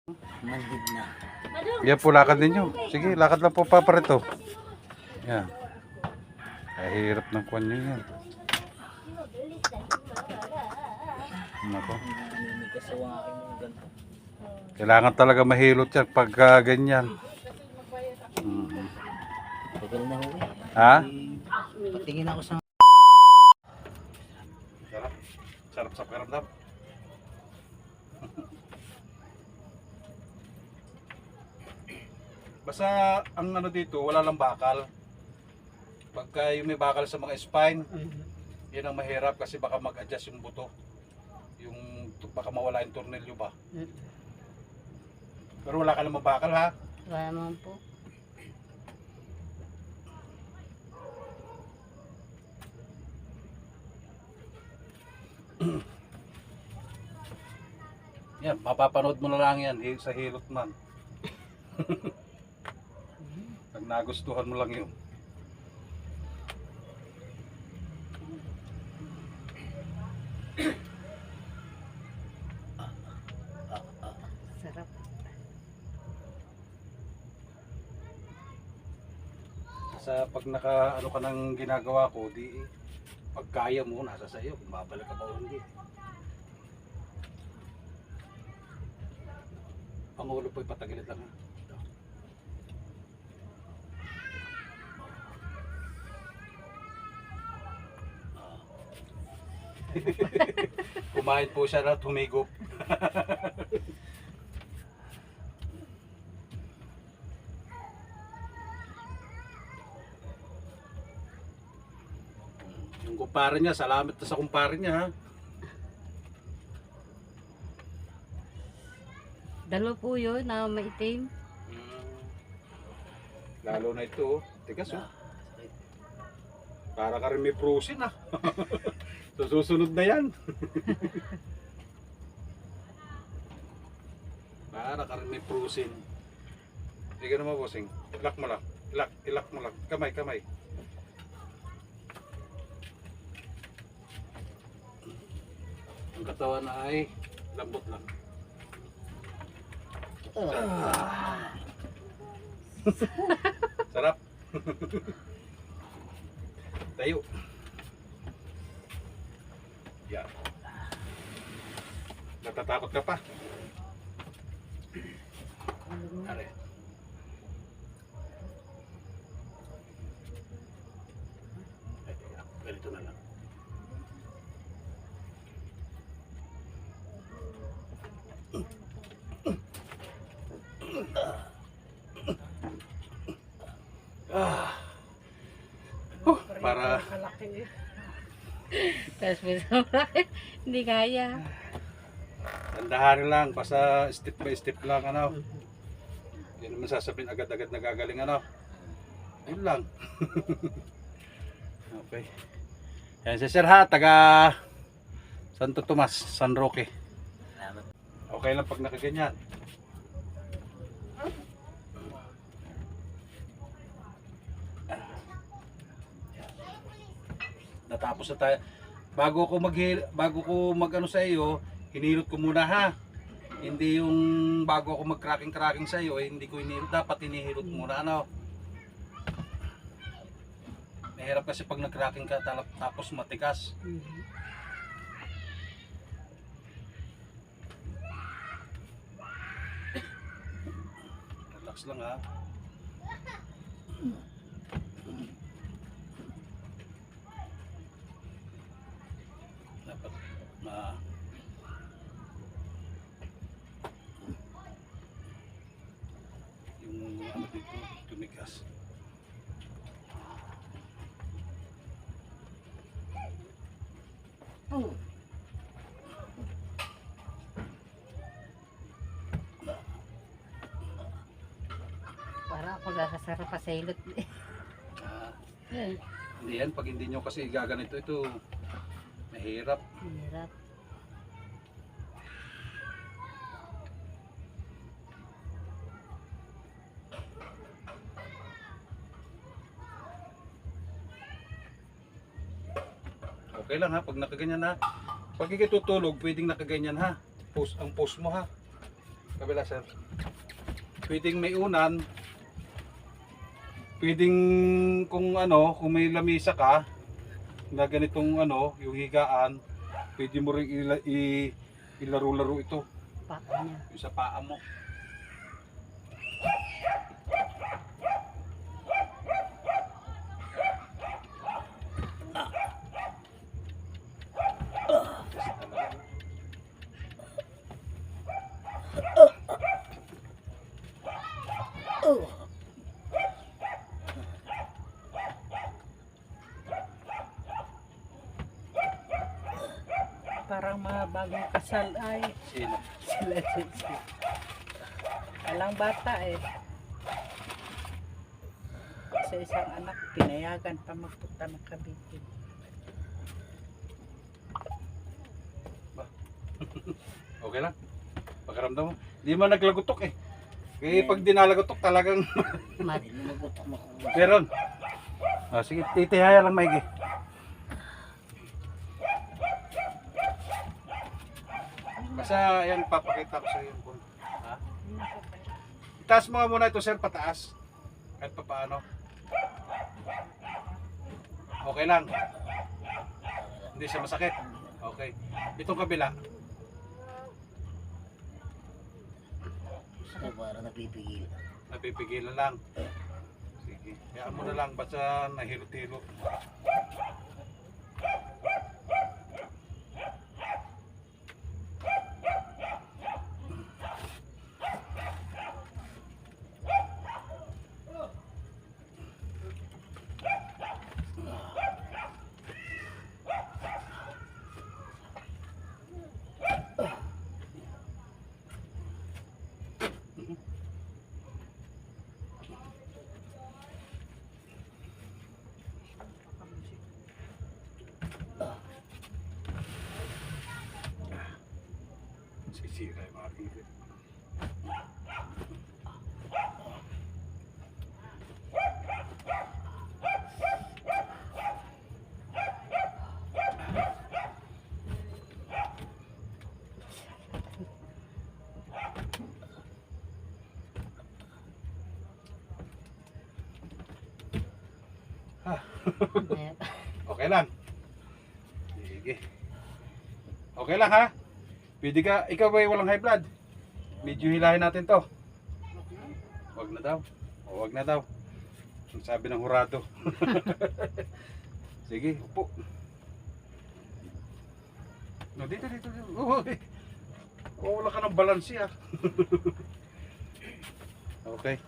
Mandib na. Yan po, lakad ninyo. Sige, lakad lang po paparito. Yan. Ay, hirap ng kwan nyo yan. Nako. Naninigas sa aking mga ganito. Kailangan talaga mahilot yan pagka ganyan. Tagal na ho eh. Ha? Patingin ako sa... Sarap. Sarap sa pakiramdam. Basta ang ano dito, wala lang bakal. Pagka yung may bakal sa mga spine, yan ang mahirap kasi baka mag-adjust yung buto. Yung baka mawala yung tornilyo ba. Pero wala ka namang bakal ha. Wala naman po. Yan, mapapanood mo na lang yan sa hilot man. Pag nagustuhan mo lang yun. Sarap. Sa pag naka ano ka ng ginagawa ko, di pag kaya mo nasa sa iyo kung babalik ka ba o hindi. Pangulo po ipatagilid lang. Ito. Kumain po siya na tumigop. Yung kumpare niya, salamat na sa kumpare niya ha. Dalawa po yun na maitim. Lalo na ito, tigas oh. Para ka rin may prusin ah. So, susunod na yan. Para ka rin may prusin. Hindi ka naman bossing. Ilak mo lang. Ilak mo lang. Kamay. Ang katawan ay lambot lang. Sarap. Tayo. Yan. Natatakot ka pa? Are. Ay, teka. Ganito na lang. Para Tapos hindi kaya. tandahan lang, basta step by step lang ano. Hindi naman sasabihin agad-agad nagagaling ano. Ayun lang. Okay. Yan si Sir ha, taga Santo Tomas, San Roque. Salamat. Okay lang pag nakaganyan. Natapos na tayo. Bago ko mag-ano sa iyo, hinilot ko muna ha. Hindi yung bago ako mag-cracking sa iyo, hindi ko hinilot, dapat hinihilot muna ano. Mahirap kasi pag nag-cracking ka tapos matigas. Relax lang ha. Dapat yung ano dito tumigas. Para ako kakasarap pa sa ilot. Hindi yan, pag hindi nyo kasi gaganito ito mahirap. Hirap. Okay lang ha, pag nakaganyan ha. Pag ikitutulog, pwedeng nakaganyan ha. Ang post mo ha. Kabila sir. Pwedeng may unan. Pwedeng kung ano, kung may lamisa ka na ganitong ano, yung higaan, pwede mo rin ilaro-laro ito Paa niya. yung sa paa mo. Parang mga bagong kasal ay Sino? sila. Alang bata eh. Sa isang anak, pinayagan pa magpunta ng Cavite. Okay lang. Pagkaramdam mo. Hindi man naglagutok eh. Kaya pag dinalagutok talagang Magutok mo. meron. Ah, sige, titihaya lang maigi. Basta yan, papakita ko sa iyo. Ha? Itaas mo nga muna ito sir, pataas. Kahit pa paano. Okay lang. Hindi siya masakit. Okay. Itong kabila. Gusto para napipigil. Napipigilan lang. Sige. Hayaan mo na lang. Basta nahilot-hilot. Sisira yung mga pilit. Okay lang. Sige. Okay lang ha? Pwede ka, ikaw ba walang high blood? Medyo hilahin natin to. Wag na daw. O wag na daw. Ang sabi ng hurado. Sige, upo. No, dito. Wala ka ng balansi ah. Okay.